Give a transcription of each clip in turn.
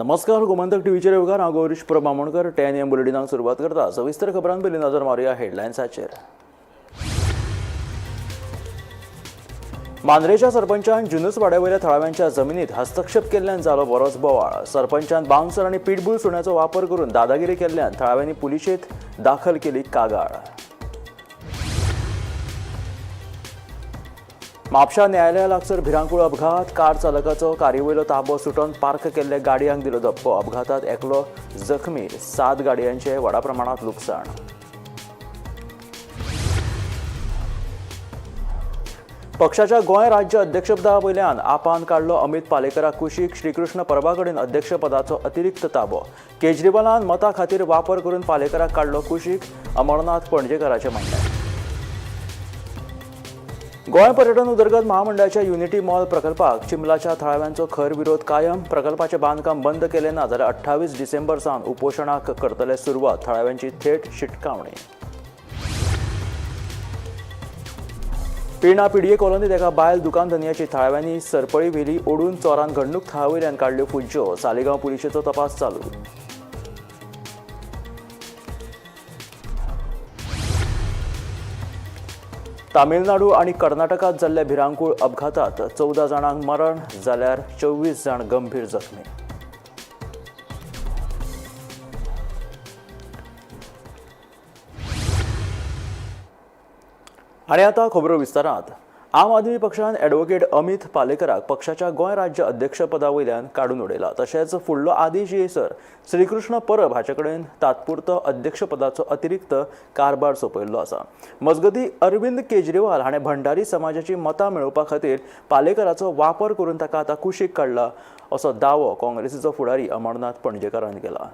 नमस्कार, गोमंतक टीव्हीचे रेवकार हांव गौरीश प्रमाणकर. 10 AM बुलेटिनाक सुरवात करता. सविस्तर खबरां पयलीं नजर मारुया हेडलायन्साचेर. मांद्रेच्या सरपंचान जुनूस वाड्यावयल्या थळाव्यांच्या जमिनीत हस्तक्षेप केल्ल्यान जालो बरोच बोवाळ. सरपंचान बाउन्सर आनी पिटबुल सुण्याचो वापर करून दादागिरी केल्ल्यान थळाव्यांनी पुलिशेंत दाखल केली कागाळ. म्हापशा न्यायालया लागसार भिरांकूळ अपघात. कार चालकाचो कारवयलो ताबो सुटोवन पार्क केल्ल्या गाडयांक दिलो धक्को. अपघातात एकलो जखमी, 7 गाडयांचे व्हडा प्रमाणात लुकसाण. पक्षाच्या गोंय राज्य अध्यक्षपदा वयल्यान आपान काडलो अमित पालेकराक कुशीक. श्रीकृष्ण परबा कडेन अध्यक्षपदाचो अतिरिक्त ताबो. केजरीवालान मतां खातीर वापर करून पालेकराक काडलो कुशीक. अमरनाथ पणजेकाराचें म्हणणें. गोंय पर्यटन उदरगत महामंडळाच्या युनिटी मॉल प्रकल्पाक चिंबलाच्या थळाव्यांचो खर विरोध कायम. प्रकल्पाचें बांदकाम बंद केलें ना जाल्यार 28 डिसेंबर सावन उपोशणाक करतले सुरवात. थळाव्यांची थेट शिटकावणी. पिर्णा पिडये कॉलनीत एका बायल दुकान धनियाची थळाव्यांनी सरपळी व्हेली ओडून चोरान घडणूक थळावयल्यान काडल्यो फुज्यो. सालिगांव पुलिशेचो तपास चालू. तामिळनाडू आणि कर्नाटकात जाल्ल्या भिरांकूळ अपघातात 14 जाणांक मरण जाल्यार 24 जाण गंभीर जखमी. आणि आता खबरो विस्तारात. आम आदमी पक्षान ॲडव्होकेट अमित पालेकराक पक्षाच्या गोंय राज्य अध्यक्षपदा वयल्यान काडून उडयला. तशेंच फुडलो आदेश येयसर श्रीकृष्ण परब हाचे कडेन तात्पुरतो अध्यक्षपदाचो अतिरिक्त कारभार सोपयल्लो आसा. मजगतीं अरविंद केजरीवाल हाणें भंडारी समाजाची मतां मेळोवपा खातीर पालेकराचो वापर करून ताका आतां कुशीक काडला असो दावो काँग्रेसीचो फुडारी अमरनाथ पणजेकारान केला.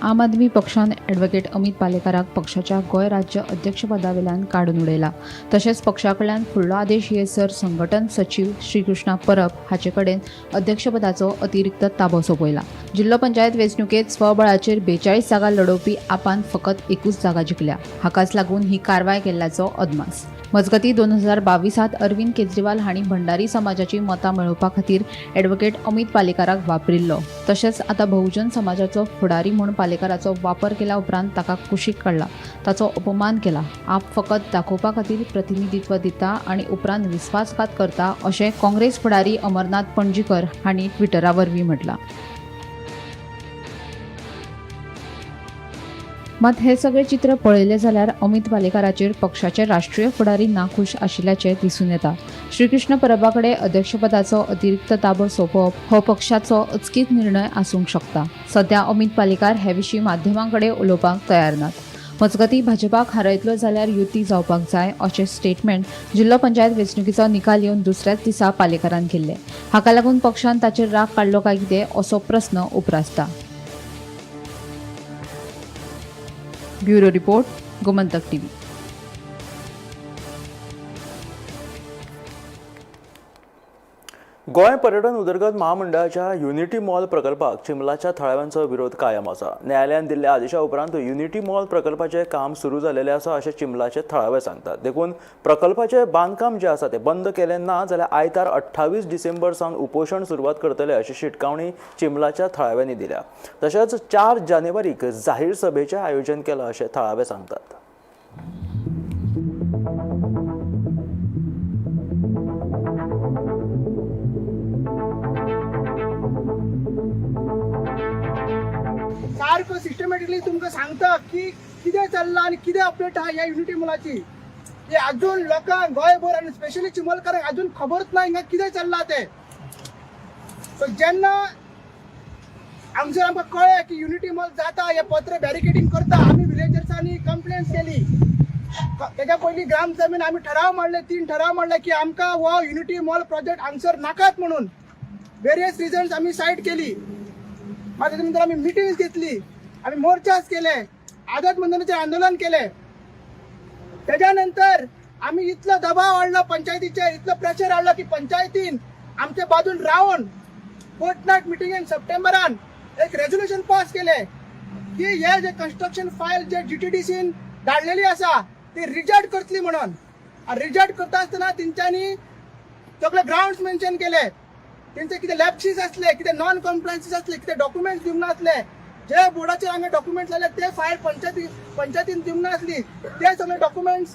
आम आदमी पक्षान ॲडव्होकेट अमित पालेकराक पक्षाच्या गोंय राज्य अध्यक्षपदावेल्यान काडून उडयला. तशेंच पक्षा कडल्यान फुडलो आदेश येयसर संघटन सचीव श्रीकृष्णा परब हाचे कडेन अध्यक्षपदाचो अतिरिक्त ताबो सोपयला. जिल्लो पंचायत वेंचणुकेत स्वबळाचेर 42 जागा लडोवपी आपान फकत 1 जागा जिखल्या. हाकाच लागून ही कारवाय केल्ल्याचो अदमास. मजगतीं 2022 अरविंद केजरीवाल हांणी भंडारी समाजाची मतां मेळोवपा खातीर ॲडव्होकेट अमित पालेकराक वापरिल्लो. तशेंच आतां बहुजन समाजाचो फुडारी म्हूण पालेकराचो वापर केल्या उपरांत ताका कुशीक काडला. ताचो अपमान केला. आप फकत दाखोवपा खातीर प्रतिनिधित्व दिता आनी उपरांत विस्वासघात करता अशें काँग्रेस फुडारी अमरनाथ पणजीकर हांणी ट्विटरा वरवीं म्हटलां. मात हे सगळे चित्र पळयलें जाल्यार अमित पालेकराचेर पक्षाचे राष्ट्रीय फुडारी नाखुश आशिल्ल्याचें दिसून येता. श्रीकृष्ण परबा कडेन अध्यक्षपदाचो अतिरिक्त ताबो सोंपोवप हो पक्षाचो अचकीत निर्णय आसूंक शकता. सध्या अमित पालेकार हे विशीं माध्यमां कडेन उलोवपाक तयार नात. मजगतीं भाजपाक हारयतलो जाल्यार युती जावपाक जाय अशें स्टेटमेंट जिल्लो पंचायत वेंचणुकीचो निकाल येवन दुसऱ्याच दिसा पालेकरान केल्लें. हाका लागून पक्षान ताचेर राग काडलो काय कितें असो प्रस्न उपरासता. Bureau report, Gomantak TV. गोंय पर्यटन उदरगत महामंडळाच्या युनिटी मॉल प्रकल्पाक चिंबलाच्या थळाव्यांचो विरोध कायम आसा. न्यायालयान दिल्ल्या आदेशा उपरांत युनिटी मॉल प्रकल्पाचें काम सुरू जाल्लेलें आसा अशें चिंबलाचे थळावे सांगतात. देखून प्रकल्पाचें बांदकाम जें आसा तें बंद केलें ना जाल्यार आयतार 28 डिसेंबर सावन उपोशण सुरवात करतले अशी शिटकावणी चिंबलाच्या थळाव्यांनी दिल्या. तशेंच 4 जानेवारीक जाहीर सभेचें आयोजन केलां अशें थळावे सांगतात. सारको सिस्टमॅटिकली तुमकां सांगता की कितें चल्लां आनी कितें अपडेट आहा ह्या युनिटी मॉलाची. हे अजून लोकांक गोंयभर आनी स्पेशली चिंबलकारांक अजून खबरच ना हिंगा कितें चल्लां तें. सो जेन्ना हांगसर आमकां कळ्ळें की युनिटी मॉल जाता हे पत्र बॅरिकेडिंग करता, आमी विलेजर्सांनी कंप्लेंट केली. तेच्या पयलीं ग्राम सभेन आमी ठराव मांडले, 3 ठराव मांडले की आमकां हो युनिटी मॉल प्रोजेक्ट हांगसर नाकात म्हणून. वेरियस रिजन्स आमी सायड केली. मागीर तेच्या नंतर आमी मिटिंग्स घेतली, आमी मोर्चास केले, आझाद मैदानाचेर आंदोलन केले. तेच्या नंतर आमी इतलो दबाव हाडलो पंचायतीचेर, इतलो प्रेशर हाडलो की पंचायतीन आमचे बाजून रावन फोर्टनायट मिटिंगेन सप्टेंबरान एक रेझोल्युशन पास केले की हे जे कन्स्ट्रक्शन फायल जे GTDCन धाडलेली आसा ती रिजेक्ट करतली म्हणून. रिजेक्ट करता आसतना तेंच्यांनी सगळे ग्राउंड्स मेन्शन केले. तेंचे कितें लॅप्सीस असले, कितें नॉन कम्प्लायन्सीस असले, कितें डॉक्युमेंट्स दिवंक नासले, जे बोर्डाचेर हांगा डॉक्युमेंट्स आसले ते फायल पंचायतीन दिवंक नासली, ते सगळे डॉक्युमेंट्स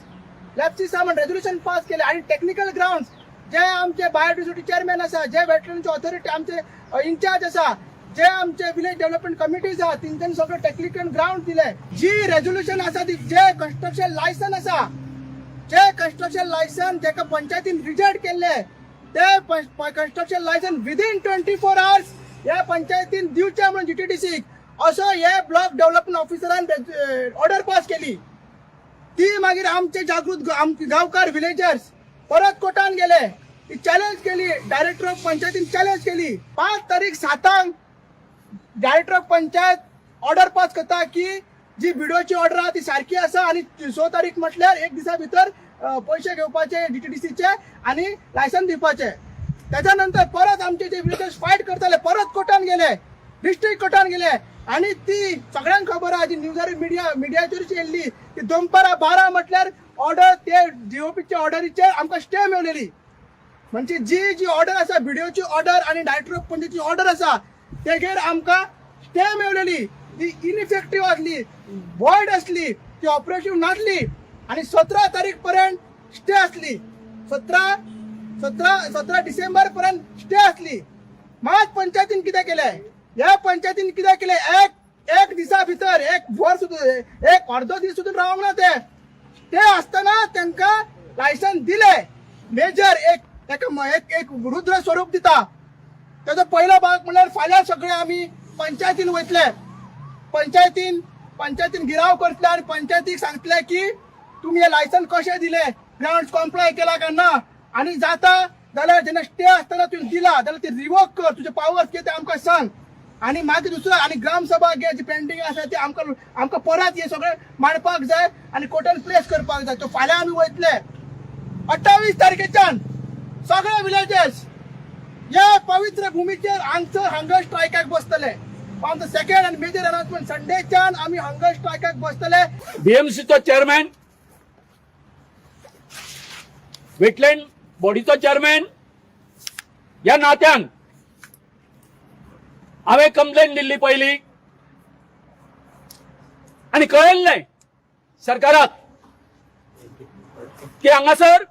लॅप्सीस म्हणून रेझोल्युशन पास केले. आणि टेक्निकल ग्राउंड्स जे आमचे बायोडिव्हर्सिटी चेअरमॅन आसा, जे वेटरनची ऑथॉरिटी आमचे इन्चार्ज आसा, जे आमचे विलेज डेव्हलपमेंट कमिटीज आहा, तेंच्यांनी सगळे टेक्निकल ग्राउंड दिले. जी रेझोल्युशन आसा ती, जे कन्स्ट्रक्शन लायसन आसा, जे कन्स्ट्रक्शन लायसन जेका पंचायतीन रिजेक्ट केल्ले, ते कन्स्ट्रक्शन लायसन विदिन 24 hours ह्या पंचायतीन दिवचे म्हणून जीटीडीसीक असो हे ब्लॉक डेव्हलपमेंट ऑफिसरान ऑर्डर पास केली. ती मागीर आमचे जागृत गांवकार विलेजर्स परत कोर्टान गेले, ती चॅलेंज केली. डायरेक्टर ऑफ पंचायतीन चॅलेंज केली. 5 तारीख 7 director of panchayat order pass करता की जी बिडोची ऑर्डर आहा ती सारखी आसा आणि 6 तारीख म्हटल्यार एक दिसा भितर पैसे घेवपाचे जीटीडीसीचे आणि लायसन दिवपाचे. त्याच्या नंतर परत आमचे जे विलेजर्स फायट करताले परत कोर्टान गेले, डिस्ट्रिक्ट कोर्टान गेले. आणि ती सगळ्यांक खबर आहा, जी न्यूजार मिडियाचेर येयल्ली ती दनपारां 12 म्हटल्यार ऑर्डर ते डीओपीच्या ऑर्डरीचेर आमकां स्टे मेळलेली. म्हणजे जी ऑर्डर आसा, बिडिओची ऑर्डर आणि डायरेक्टर ऑफ पंचायतीची ऑर्डर आसा, तेजेर आमकां स्टे मेळलेली. ती इनइफेक्टिव्ह असली, वॉइड असली, ती ऑपरेटिव्ह नासली. आणि 17 तारीख पर्यंत स्टे असली. 17 डिसेंबर पर्यंत स्टे असली. मात पंचायतीन कितें केलें, ह्या पंचायतीन कितें केलें, एक दिसा भितर एक अर्धो दीस सुद्दां रावंक ना. ते आसतना तांकां लायसन दिले. मेजर एक रुद्र स्वरूप दिता. त्याचा पहिला भाग म्हणल्यार फाल्यां सगळे आमी पंचायतीन वयतले. पंचायतीन गिराव करतले आणि पंचायतीक सांगतले की तुम्ही हे लायसन कशें दिले, ग्राउंड कॉम्प्लाय केला काय ना, आणि जाता जाल्यार जेन्ना स्टे आसतना तुवें दिला जाल्यार ते रिवोक कर, तुजे पावर्स कितें आमकां सांग. आणि मागीर दुसरो आणि ग्रामसभा घे जी पेंडिंग आसा ती आमकां परत हे सगळे मांडपाक जाय आणि कोर्टान प्लेस करपाक जाय. तो फाल्यां आमी वयतले. 28 तारखेच्यान सगळे विलेजर्स या पवित्र भूमीचेर hunger स्ट्रायकाक बसतले. On the second and major announcement संडेच्यान आमी हंगर स्ट्रायकाक बसतले. बीएमसीचो चेअरमॅन, वेटलँड बॉडीचो चेअरमॅन या नात्यान हांवें कंप्लेंट दिल्ली पयली आणि कळयल्लें सरकाराक की हांगासर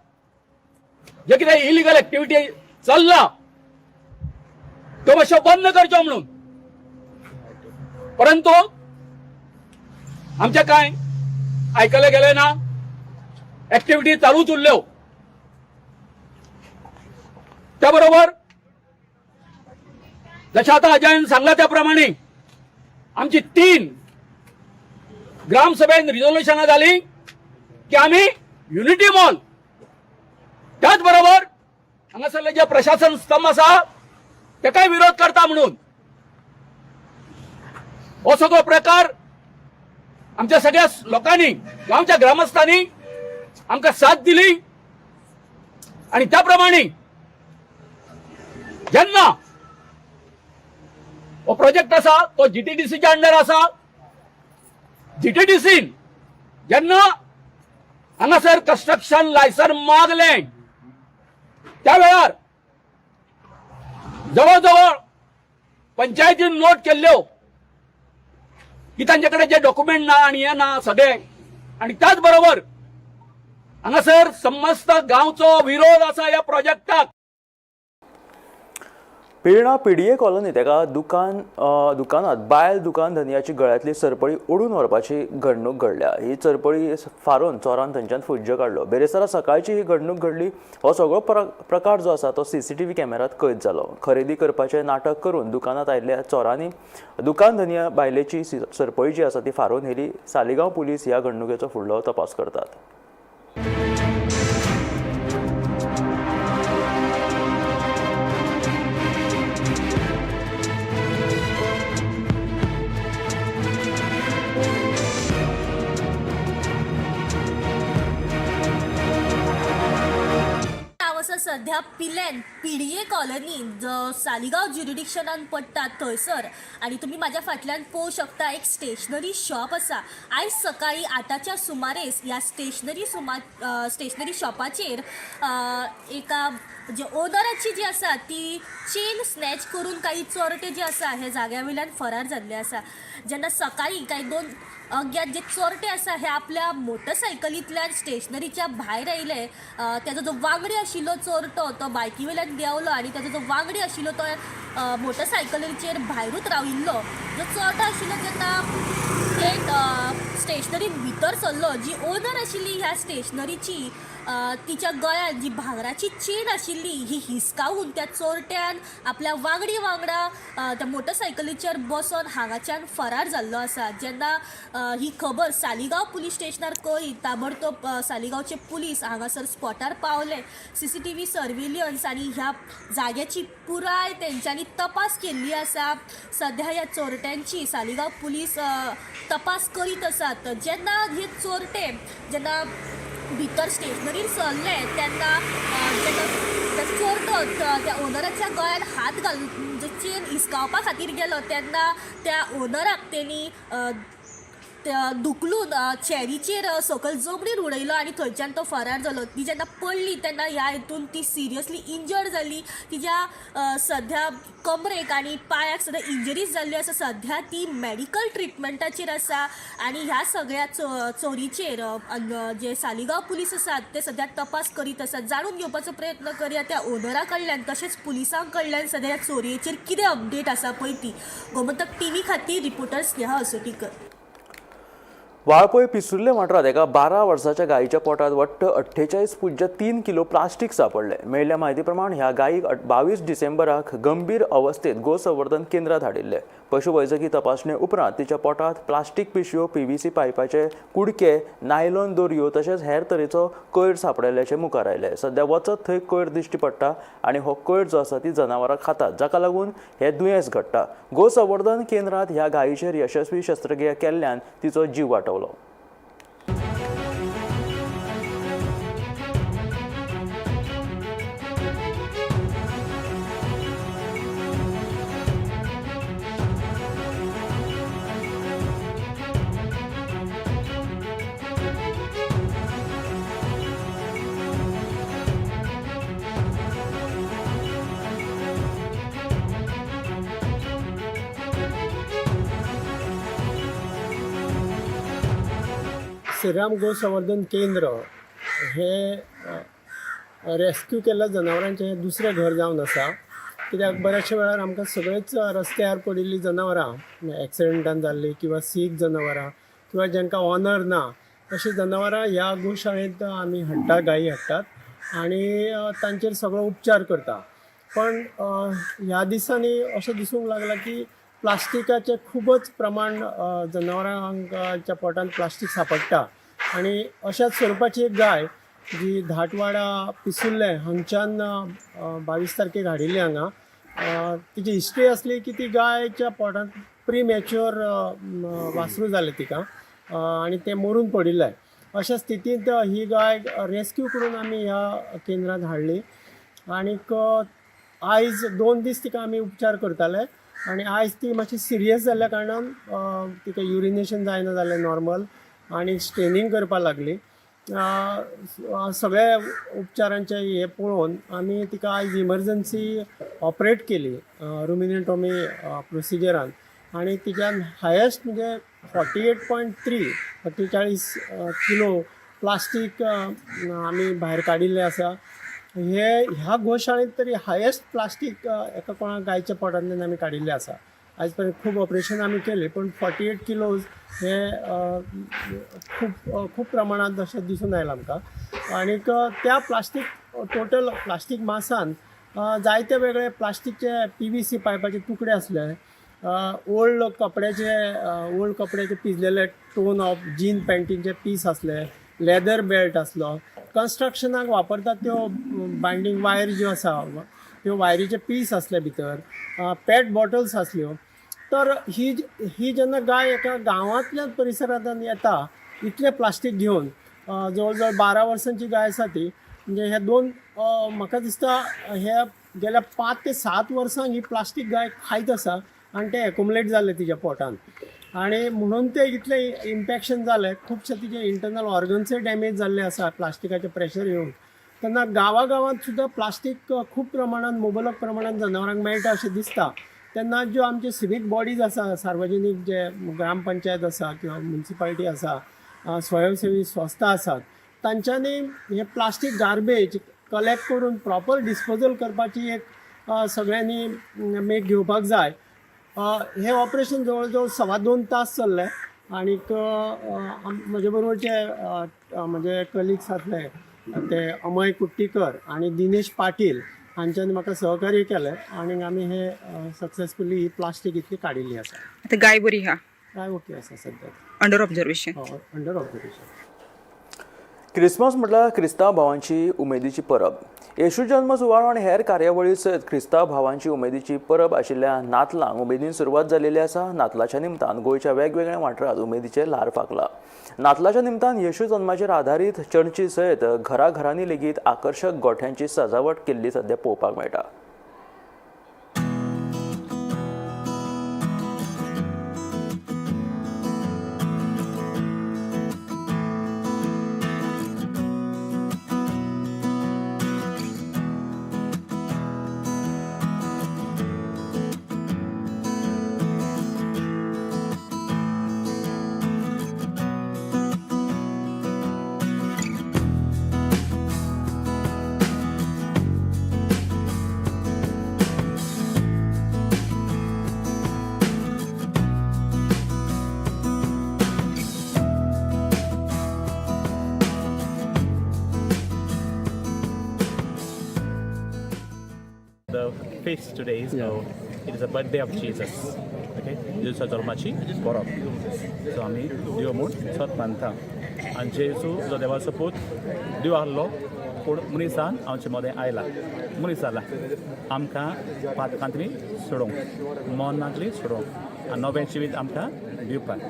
जे कितें इलिगल एक्टिविटी चल्ला तो मातशो बंद करचो म्हणून. परंतु आमच्या कांय आयकले गेले ना, ऍक्टिव्हिटी चालूच उरल्यो. त्याबरोबर जशा आता अजयन सांगला त्याप्रमाणे आमची 3 ग्रामसभेन रिझोल्युशनां जाली की आम्ही युनिटी मॉल, त्याचबरोबर हांगासरले जे प्रशासन स्तंभ आसा ताकाय विरोध करता म्हणून. हो सगळो प्रकार आमच्या सगळ्या लोकांनी, गांवच्या ग्रामस्थांनी आमकां साथ दिली. आणि त्याप्रमाणे जेन्ना हो प्रोजेक्ट आसा तो जीटीडीसीच्या अंडर आसा, जीटीडीसीन जेन्ना हांगासर कन्स्ट्रक्शन लायसन मागले त्या वेळार जवळजवळ पंचायतीन नोट केल्ल्यो की तांच्याकडे जे डॉक्युमेंट ना आणि हे ना सगळे. आणि त्याच बरोबर हांगासर समस्त गांवचो विरोध आसा ह्या प्रोजेक्टाक. पेरणा पीडीए कॉलनीत एका दुकानात बायल दुकान धनियाची गळ्यातली सरपळी ओडून व्हरपाची घडणूक घडल्या. ही सरपळी फारोन चोरान थंयच्यान फुज्य काडलो. बेरेस्तारा सकाळची ही घडणूक घडली. हो सगळो प्रकार जो आसा तो सीसीटीव्ही कॅमेरात कैद जालो. खरेदी करपाचे नाटक करून दुकानात आयिल्ल्या चोरांनी दुकान धनिया बायलेची सरपळी जी आसा ती फारोन व्हेली. सालिगांव पुलीस ह्या घडणुकेचो फुडलो तपास करतात. सध्या ह्या पिल्यान पिडये कॉलनी जो सालिगांव ज्युरिडिक्शनान पडटा थंयसर आनी तुमी म्हाज्या फाटल्यान पळोवंक शकता एक स्टेशनरी शॉप आसा. आयज सकाळी 8च्या सुमारेस ह्या स्टेशनरी शॉपाचेर एका जे ओनराची जी आसा ती चेन स्नॅच करून काही चोरटे जे आसा हे जाग्या वयल्यान फरार जाल्ले आसा. जेन्ना सकाळी काही 2 अज्ञात जे चोरटे आसा हे आपल्या मोटरसायकलींतल्यान स्टेशनरीच्या भायर आयले. तेजो जो वांगडी आशिल्लो चोरटो तो बायकी वयल्यान देंवलो आनी तेजो जो वांगडी आशिल्लो तो मोटरसायकलीचेर भायरूच राविल्लो. जो चोरटो आशिल्लो जेन्ना एक स्टेशनरीन भितर सरलो, जी ओनर आशिल्ली ह्या स्टेशनरीची तिच्या गळ्यात जी भांगराची चेन आशिल्ली ही हिसकावून त्या चोरट्यान आपल्या वांगडी वांगडा त्या मोटरसायकलीचेर बसोन हांगाच्यान फरार जाल्लो आसा. जेन्ना ही खबर सालिगांव पुलीस स्टेशनार कळ्ळी, ताबडतोब सालिगांवचे पुलीस हांगासर स्पॉटार पावले. CCTV सर्वेलियन्स आनी ह्या जाग्याची पुराय तेंच्यांनी तपास केल्ली आसा. सध्या ह्या चोरट्यांची सालिगांव पुलीस तपास करीत आसात. जेन्ना हे चोरटे जेन्ना भितर स्टेशनरीन सरले तेन्ना जेन्ना चोरटो त्या ओनराच्या गळ्यात हात घालून जो चेन हिसकावपा खातीर गेलो तेन्ना त्या ओनराक तेणी दुखलून चॅरीचेर सकयल जमनीर उडयलो आनी थंयच्यान तो फरार जालो. ती जेन्ना पडली तेन्ना ह्या हितून ती सिरियसली इंजर्ड जाली. तिच्या सध्या कमरेक आनी पांयाक सध्या इंजरीज जाल्ल्यो आसा. सध्या ती मेडिकल ट्रिटमेंटाचेर आसा आनी ह्या सगळ्या चोरीचेर जे सालिगांव पुलीस आसात ते सध्या तपास करीत आसात. जाणून घेवपाचो प्रयत्न करया त्या ओनरा कडल्यान तशेंच पुलिसां कडल्यान सध्या ह्या चोरयेचेर कितें अपडेट आसा पळय ती. गोमंतक TV खातीर रिपोर्टर स्नेहा असोटीकर. वाळपय पिसुर्ले वाठारात एका 12 वर्साच्या गायीच्या पोटात वट्ट 48.3 किलो प्लास्टीक सापडले. मेळिल्ल्या म्हायती प्रमाण ह्या गायीक 22 डिसेंबराक गंभीर अवस्थेत गोसंवर्धन केंद्रात हाडिल्ले. पशुवैजकी तपासणे उपरांत तिच्या पोटात प्लास्टीक पिशव्यो, PVC पायपाचे कुडके, नायलॉन दोरयो तशेंच हेर तरेचो कोयर सापडल्याचे मुखार आयले. सध्या वचत थंय कोयर दिश्टी पडटा आनी हो कोयर जो आसा ती जनावरां खातात, जाका लागून हे दुयेंस घडटा. गोसंवर्धन केंद्रात ह्या गायीचेर यशस्वी शस्त्रक्रिया केल्ल्यान तिचो जीव वाटावलो. श्रीराम गोसंवर्धन केंद्र हे रेस्क्यू केल्ल्या जनावरांचें हें दुसरें घर जावन आसा. कित्याक बऱ्याचशा वेळार आमकां सगळेच रस्त्यार पडिल्लीं जनावरां एक्सिडेंटान जाल्लीं किंवा सीक जनावरां किंवा जांकां ऑनर ना अशीं जनावरां ह्या गोशाळेंत आमी हाडटा, गायी हाडटात आनी तांचेर सगळो उपचार करता. पण ह्या दिसांनी अशें दिसूंक लागलां की प्लास्टिकाचें खूबच प्रमाण जनावरांच्या पोटांत प्लास्टीक सापडटा आनी अशाच स्वरुपाची एक गाय जी धाटवाडा पिसुल्ले हांगच्यान 22 तारखेक हाडिल्ली हांगा. तिची हिस्ट्री असली की ती गायच्या पोटांत प्रीमॅच्युअर वासरू जालें तिका आनी तें मरून पडिल्लें. अशा स्थितींत ही गाय रेस्क्यू करून आमी ह्या केंद्रांत हाडली आनीक आयज 2 दीस तिका आमी उपचार करताले आनी आयज ती मातशी सिरियस जाल्ल्या कारणान तिका युरिनेशन जायना जालें नॉर्मल आनी स्ट्रेनिंग करपाक लागली. सगळे उपचारांचे हे पळोवन आमी तिका आयज इमर्जन्सी ऑपरेट केली रुमिनेटॉमी प्रोसिजरान आनी तिच्यान हायेस्ट म्हणजे 48.3 किलो प्लास्टीक आमी भायर काडिल्लें आसा. ह्या गोशाळेंत तरी हायेस्ट प्लास्टीक एका कोणाक गायच्या पोटांतल्यान आमी काडिल्लें आसा. आयज पर्यंत खूब ऑपरेशन आमी केली पण 48 किलोज हे खूब प्रमाणांत अशें दिसून आयलां आमकां. आनीक त्या प्लास्टीक टोटल प्लास्टीक मासान जायते वेगळे प्लास्टीकचे PVC पायपाचे तुकडे आसले, ओल्ड कपड्याचे पिजलेले टोन ऑफ जीन पॅन्टीचे पीस आसले, लेदर बेल्ट आसलो, कन्स्ट्रक्शनाक वापरतात त्यो बायंडींग वायर ज्यो आसा त्यो वायरीचे पीस आसले भितर, पेट बॉटल्स आसल्यो. तर ही जेन्ना गाय एका गांवांतल्या परिसरांतल्यान येता इतलें प्लास्टीक घेवन, जवळ जवळ 12 वर्सांची गाय आसा ती म्हणजे हे दोन म्हाका दिसता हे गेल्या 5 ते 7 वर्सां ही प्लास्टीक गाय खायत आसा आनी ते एक्युमुलेट जाल्ले तिच्या पोटान आणि म्हणून ते इतले इन्फेक्शन जाले खुबशे तिचे इंटरनल ऑर्गन्सय डॅमेज जाल्ले आसा प्लास्टिकाचें प्रेशर येवन तेन्ना गांवागांवांत सुद्दां प्लास्टीक खूब प्रमाणात मुबलक प्रमाणात जनावरांक मेळटा अशें दिसता तेन्ना ज्यो आमच्यो सिवीक बॉडीज आसा सार्वजनीक जे ग्रामपंचायत आसा किंवा म्युनिसिपालिटी आसा स्वयंसेवी संस्था आसात तांच्यांनी हे प्लास्टीक गार्बेज कलेक्ट करून प्रॉपर डिस्पोजल करपाची एक सगळ्यांनी मेक घेवपाक जाय हे ऑपरेशन जवळ जवळ 2.25 तास चल्लें आनीक म्हजे बरोबरचे म्हणजे कलिग्स आसले ते अमय कुट्टीकर आणि दिनेश पाटील हांच्यांनी म्हाका सहकार्य केलें आनी आमी हे सक्सेसफुली ही प्लास्टीक इतली काडिल्ली आसा आता गाय बरी हा काय ओके आसा सद्या under observation under observation Christmas म्हटल्यार क्रिस्तांव भावांची उमेदीची परब येशू जल्म सुवाळो आनी हेर कार्यावळी सयत क्रिस्तांव भावांची उमेदीची परब आशिल्ल्या नातलांक उमेदीन सुरवात जाल्ली आसा नातलाच्या निमतान गोंयच्या वेगवेगळ्या वाठारांत उमेदीचे ल्हार फाकला नातलाच्या निमतान येशू जल्माचेर आधारीत चर्ची सयत घराघरांनी लेगीत आकर्शक गोठ्यांची सजावट केल्ली सद्या पळोवपाक मेळटा The feast today is it is a birthday of Jesus. Okay, Jesus जल्माची Parab. So आमी देव म्हूण सत मानता आनी जेजू जो देवाचो पूत देव आहलो पूण मनिसान आमचे मदें आयला मनीस जाला आमकां पातकांतली सोडोवंक मरणांतली सोडोवंक आनी नवें जिवीत आमकां दिवपाक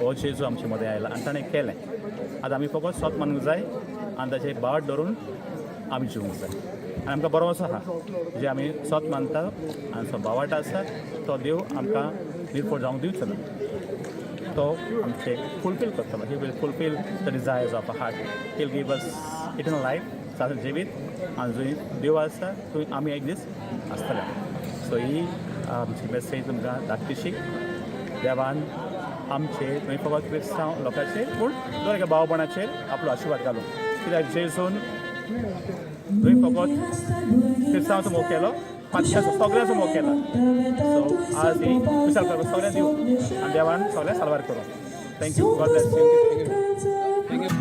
हो जेजू आमचे मदें आयला आनी ताणें केलें आतां आमी फकत सत मानूंक जाय आनी ताचे बाट धरून आमी जिवंक जाय आनी आमकां बरो असो आहा जे आमी सत मानता आनी जो भावार्थ आसा तो देव आमकां निर्फळ जावंक दिवचो ना तो आमचे फुलफील करतलो he will fulfil the desires of a heart he will give us eternal life सारकें जिवीत आनी जंय देव आसा थंय आमी एक दीस आसतले सो ही आमची मेसेज तुमकां धाकटीशी देवान आमचे थंय फकत क्रिस्तांव लोकांचेर पूण दर एका भाव भयणाचेर आपलो आशिर्वाद घालूं कित्याक जेजून थंय फकत क्रिस्तांवाचो मोग केलो मातशें सगळ्यांचो मोग केला सो आज ही विचार करपाक सगळ्यांक दिवं आनी देवान सगळ्यांक साल्वार करूं thank you God bless you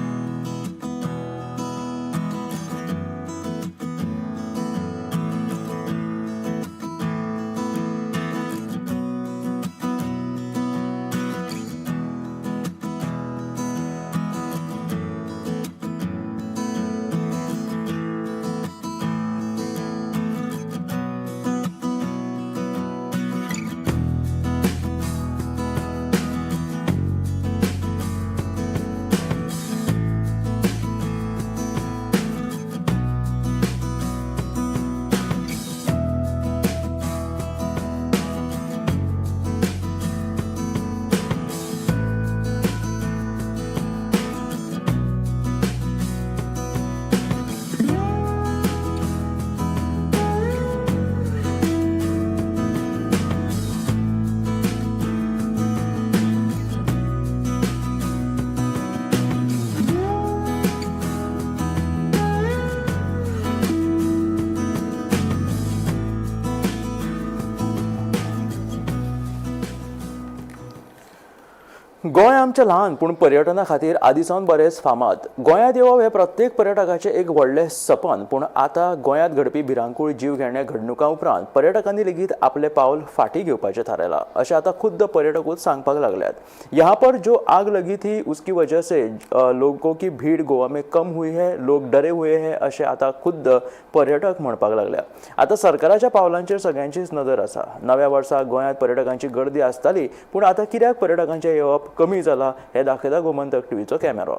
Goa आमचें ल्हान पूण पर्यटना खातीर आदींसावन बरेंच फामाद गोंयांत येवप हें प्रत्येक पर्यटकाचें एक व्हडलें सपन पूण आतां गोंयांत घडपी भिरांकूळ जीव घेण्या घडणुकां उपरांत पर्यटकांनी लेगीत आपलें पावल फाटीं घेवपाचें थारायलां अशें आतां खुद्द पर्यटकूच सांगपाक लागल्यात यहाँ पर जो आग लगी थी उसकी वजह से लोगों की भीड़ गोवा में कम हुई है लोग डरे हुए हैं अशें आतां खुद्द पर्यटक म्हणपाक लागल्या आतां सरकाराच्या पावलांचेर सगळ्यांचीच नदर आसा नव्या वर्साक गोंयांत पर्यटकांची गर्दी आसताली पूण आतां कित्याक पर्यटकांचें येवप कमी जाला हे दाखयता गोमंतक टीव्हीचो कॅमेरो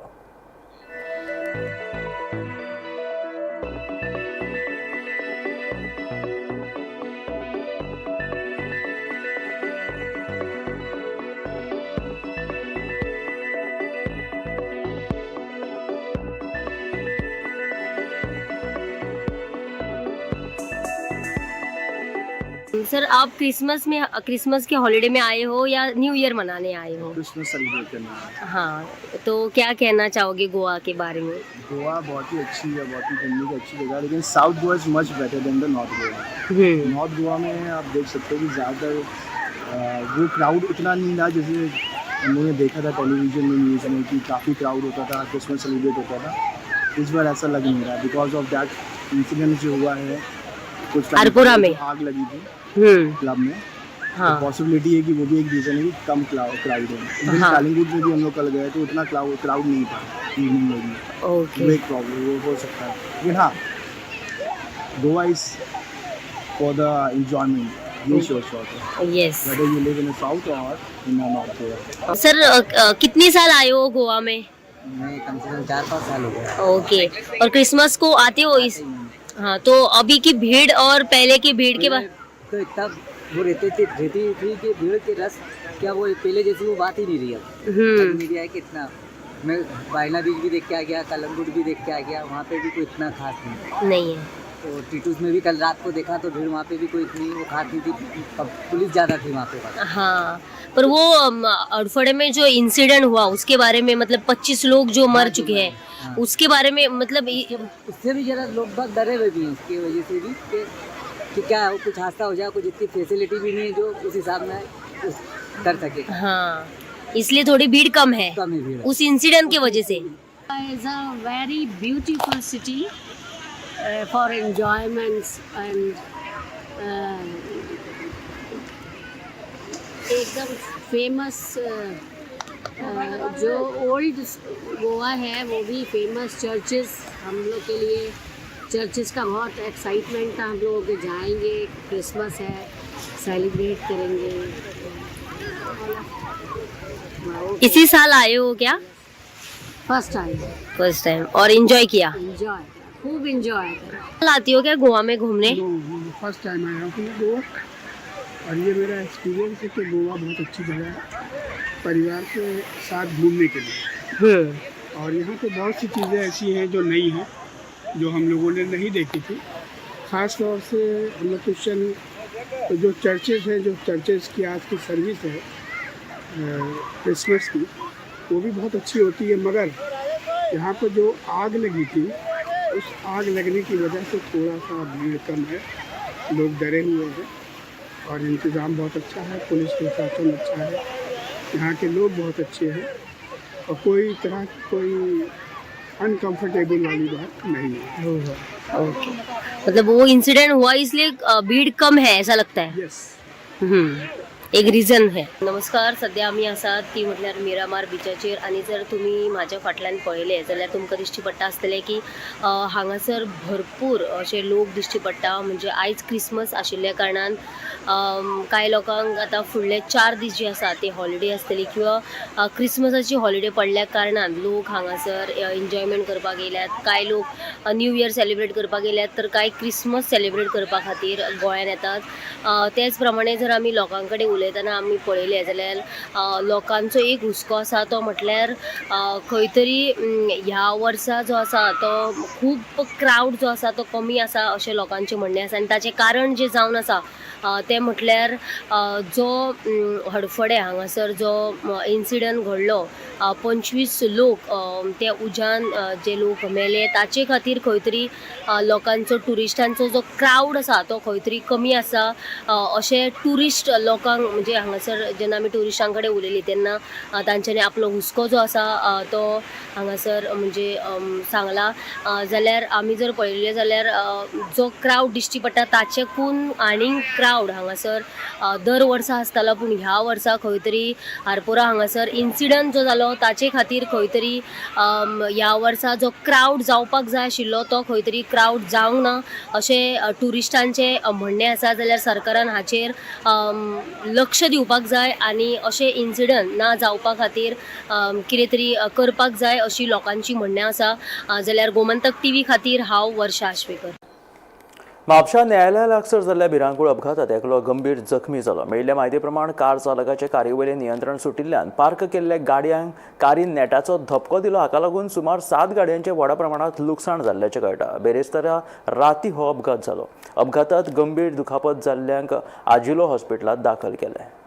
सर आप क्रिसमस के हॉलिडे में आए हो या न्यू ईयर मनाने आए हो? क्रिसमस सेलिब्रेट करना है। हाँ, तो क्या कहना चाहोगे गोवा के बारे में? गोवा बहुत ही अच्छी है, बहुत ही घूमने की अच्छी जगह है, लेकिन south Goa is much better than the north Goa. North Goa में आप देख सकते हो कि ज़्यादातर वो क्राउड उतना नहीं था जैसे हम लोगों ने देखा था टेलीविजन में, न्यूज़ में कि काफ़ी क्राउड होता था, क्रिसमस सेलिब्रेट होता था। इस बार ऐसा लग नहीं रहा बिकॉज ऑफ दैट इंसिडेंट जो हुआ है कुछ time अरपुरा पहले में। जो आग लगी थी हम्म। क्लब में। हाँ। पॉसिबिलिटी है कि वो भी एक रीज़न है कि कम क्राउड है। इवन हाँ। कालिंगुड में भी हम लोग कल गए तो उतना क्राउड नहीं था इवनिंग में भी। ओके। वो एक प्रॉब्लम वो हो सकता है, लेकिन हाँ Goa is for the enjoyment, ये श्योर शॉट है, yes whether you live in south और इन नॉर्थ गोवा। सर कितने साल आए हो गोवा में? मैं कम से कम 4-5 साल हो गया। ओके, और क्रिसमस को आते हो इस? हाँ, तो अभी की भीड़ और पहले की भीड़ के बाद तो इतना वो रहती थी कि भीड़ के रस क्या वो पहले जैसी वो बात ही नहीं रही अब। मीडिया है कितना, मैं बायना बीच भी देख के आ गया, कलंगुट भी देख के आ गया, वहाँ पे भी कोई इतना खास नहीं है। तो टीटूस में भी कल रात को देखा तो भीड़ वहाँ पे भी कोई इतनी वो खास नहीं थी, पुलिस ज़्यादा थी वहाँ पे। हाँ, पर वो अड़फड़े में जो इंसिडेंट हुआ उसके बारे में, मतलब 25 लोग जो मर चुके हैं उसके बारे में, मतलब उससे भी ज़रा लोग बहुत डरे हुए भी हैं उसकी वजह से भी कि क्या हो, कुछ हादसा हो जाए, कुछ इतनी फैसिलिटी भी नहीं है जो उस हिसाब में कर सके। हाँ, इसलिए थोड़ी भीड़ कम है कम ही भीड़ उस इंसिडेंट की वजह से। It's a very beautiful city for enjoyments and एकदम फेमस जो ओल्ड गोवा है वो भी फेमस चर्चेस हम लोग के लिए, चर्चेस का बहुत एक्साइटमेंट था। हम लोग के जाएंगे, क्रिसमस है, सेलिब्रेट करेंगे। इसी साल आए हो क्या? First time first time. और एंजॉय किया? एंजॉय, खूब एंजॉय करा। आती हो क्या गोवा में घूमने? फर्स्ट टाइम आया हूँ गोवा और ये मेरा एक्सपीरियंस है कि गोवा बहुत अच्छी जगह है परिवार के साथ घूमने के लिए। और यहाँ पे बहुत सी चीज़ें ऐसी हैं जो नई हैं, जो हम लोगों ने नहीं देखी थी। ख़ास तौर से हम लोग क्रिश्चियन तो जो चर्चेज़ हैं, जो चर्चेज़ की आज की सर्विस है क्रिसमस की, वो भी बहुत अच्छी होती है। मगर यहाँ पर जो आग लगी थी, उस आग लगने की वजह से थोड़ा सा भीड़ कम है, लोग डरे हुए हैं और इंतज़ाम बहुत अच्छा है, पुलिस प्रशासन अच्छा है, यहाँ के लोग बहुत अच्छे हैं और कोई तरह की कोई अनकंफर्टेबल वाली बात नहीं है। ओके, मतलब वो इंसिडेंट हुआ इसलिए भीड़ कम है ऐसा लगता है? यस। एक रिझन है. नमस्कार, सध्या आम्ही आसात ती म्हटल्यार मिरामार बिचाचेर आनी जर तुम्ही माझ्या फाटल्यान पळयले जाल्यार तुमकां दिश्टी पडटा आसतलें की हांगासर भरपूर अशे लोक दिश्टी पडटा. म्हणजे आयज क्रिसमस आशिल्ल्या कारणान कांय लोकांक आतां फुडले 4 दीस जे आसा ते हॉलिडे आसतली किंवा क्रिसमसाची हॉलिडे पडल्या कारणान लोक हांगासर एन्जॉयमेंट करपाक येयल्यात. कांय लोक न्यू इयर सेलिब्रेट करपाक येयल्यात तर कांय क्रिसमस सेलिब्रेट करपा खातीर गोंयांत येतात. त्याच प्रमाणे जर आमी लोकां कडेन उलयतना आमी पळयलें जाल्यार लोकांचो एक हुस्को आसा तो म्हटल्यार खंय तरी ह्या वर्सा जो आसा तो खूब क्रावड जो आसा तो कमी आसा अशें लोकांचें म्हणणें आसा. आनी ताचें कारण जें जावन आसा तें म्हटल्यार जो हडफडे हांगासर जो इन्सिडंट घडलो 25 लोक त्या उज्यान जे लोक मेले ताचे खातीर खंय तरी लोकांचो टुरिस्टांचो जो क्रावड आसा तो खंय तरी कमी आसा अशें टुरिस्ट लोकांक म्हणजे हांगासर जेन्ना आमी टुरिस्टां कडेन उलयलीं तेन्ना तांच्यांनी आपलो हुस्को जो आसा तो हांगासर म्हणजे सांगला. जाल्यार आमी जर पळयलें जाल्यार जो क्रावड दिश्टी पडटा ताचेकून आनीक क्रावड हांगासर दर वर्सा आसतालो. पूण ह्या वर्सा खंय तरी आरपोरा हांगासर इन्सिडंट जो जालो ताचे खातीर खंय तरी ह्या वर्सा जो क्रावड जावपाक जाय आशिल्लो तो खंय तरी क्रावड जावंक ना अशें टुरिस्टांचें म्हणणें आसा. जाल्यार सरकारान हाचेर लक्ष दिवपाक जाय आनी अशें इन्सिडंट ना जावपा खातीर कितें तरी करपाक जाय अशी लोकांची म्हणणें आसा. जाल्यार गोमंतक TV खातीर हांव वर्षा आश्वेकर. म्हापशा न्यायालया लागसर जाल्ल्या भिरांकूळ अपघातात एकलो गंभीर जखमी जालो. मेळिल्ल्या म्हायती प्रमाण कार चालकाचे कारयेवयलें नियंत्रण सुटिल्ल्यान पार्क केल्ल्या गाडयांक कारीन नेटाचो धपको दिलो. हाका लागून सुमार 7 गाडयांचें व्हड प्रमाणांत लुकसाण जाल्ल्याचें कळटा. बेरेस्तारा राती हो अपघात जालो. अपघातात गंभीर दुखापत जाल्ल्यांक आजिलो हॉस्पिटलांत दाखल केले.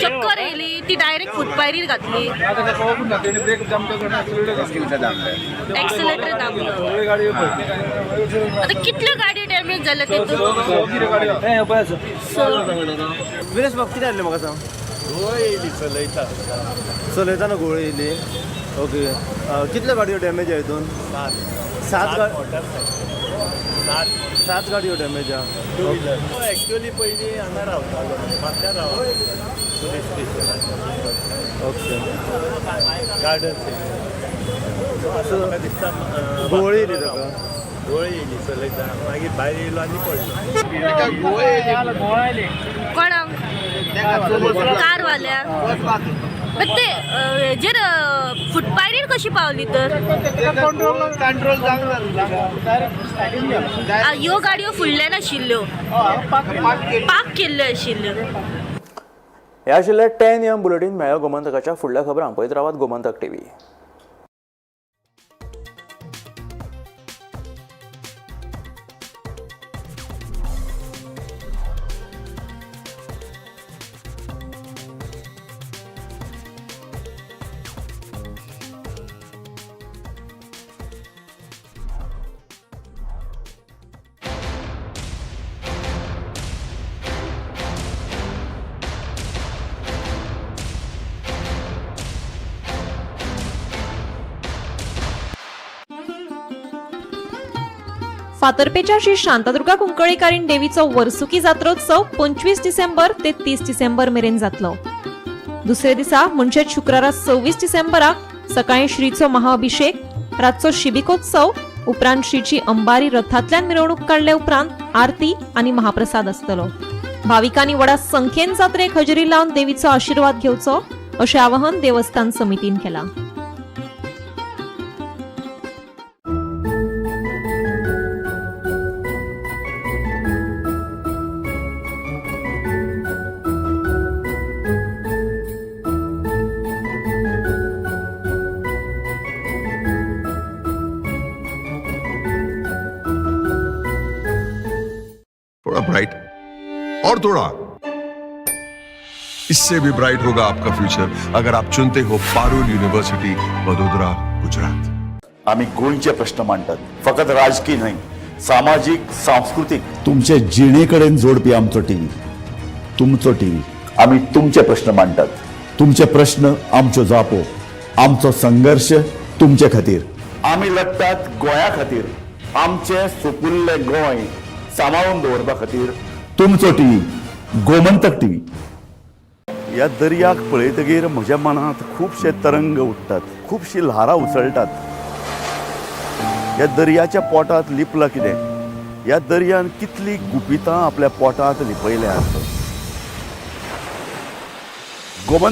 चक्कर येयली, ती डायरेक्ट फुटपायरीर घातली. एक्सिलेटर दाबलो. आता कितल्यो गाडयो डॅमेज जाल्या तितून? विनेश बाब कितें जालें म्हाका सांग. घुंवळ येयली चलयताना घुंवळ येयली. ओके कितल्यो गाडयो डॅमेज आहा हितून? 7 गाडयो डॅमेज आहा. एक्चुअली पयलीं हांगा रावतालो फाटल्यान रावतालो पुलीस स्टेशनार. ओके गार्डन दिसता घुंवळ येयली ताका. घुंवळ येयली चलयतना मागीर भायर येयलो आनी पडलो. कोणाक? कारवाल्याक. पण ते हेजेर फुटपायरीर कशी पावली तर? ह्यो गाडयो फुडल्यान आशिल्ल्यो, पार्क केल्ल्यो आशिल्ल्यो. हे आशिल्ले 10 AM बुलेटिन. मेळ्ळ्या गोमंतकाच्या फुडल्या खबरांक पळयत रावात गोमंतक TV. फातर्पेच्या श्री शांतादुर्गा कुंकळीकारीण देवीचो वर्सुकी जात्रोत्सव 25 डिसेंबर ते 30 डिसेंबर मेरेन जातलो. दुसरे दिसा म्हणजे शुक्रारा 26 डिसेंबराक सकाळी श्रीचो महाअभिषेक, रातचो शिबिकोत्सव, उपरांत श्रीची अंबारी रथांतल्यान मिरवणूक काडले उपरांत आरती आनी महाप्रसाद आसतलो. भाविकांनी व्हडा संख्येन जात्रेक हजेरी लावन देवीचो आशीर्वाद घेवचो अशें आवाहन देवस्थान समितीन केलां. थोड़ा ब्राइट और थोड़ा, इससे भी ब्राइट होगा आपका फ्यूचर अगर आप चुनते हो पारुल यूनिवर्सिटी वडोदरा गुजरात. आम्ही गोंयचे प्रश्न मांडतात, फकत राजकीय नाही, सामाजिक सांस्कृतिक. तुमचे जिणेकडेन जोडपी आमचो टीव्ही, तुमचो टीव्ही. आम्ही तुमचे प्रश्न मांडतात. तुमचे प्रश्न आमच्यो जापो, आमचो संघर्ष तुमचे खातीर. आम्ही लढतात गोंया खातीर. आमचे सोपुल्ले गोंय सांबाळून दवरपा खातीर. तुमचो टीव्ही, गोमंतक टीव्ही. ह्या दर्याक पळयतकीर म्हज्या मनांत खुबशे तरंग उठतात, खुबशी ल्हारां उसळटात. ह्या दर्याच्या पोटांत लिपलां कितें? ह्या दर्यान कितली गुपितां आपल्या पोटांत लिपयल्यात. गोमंतक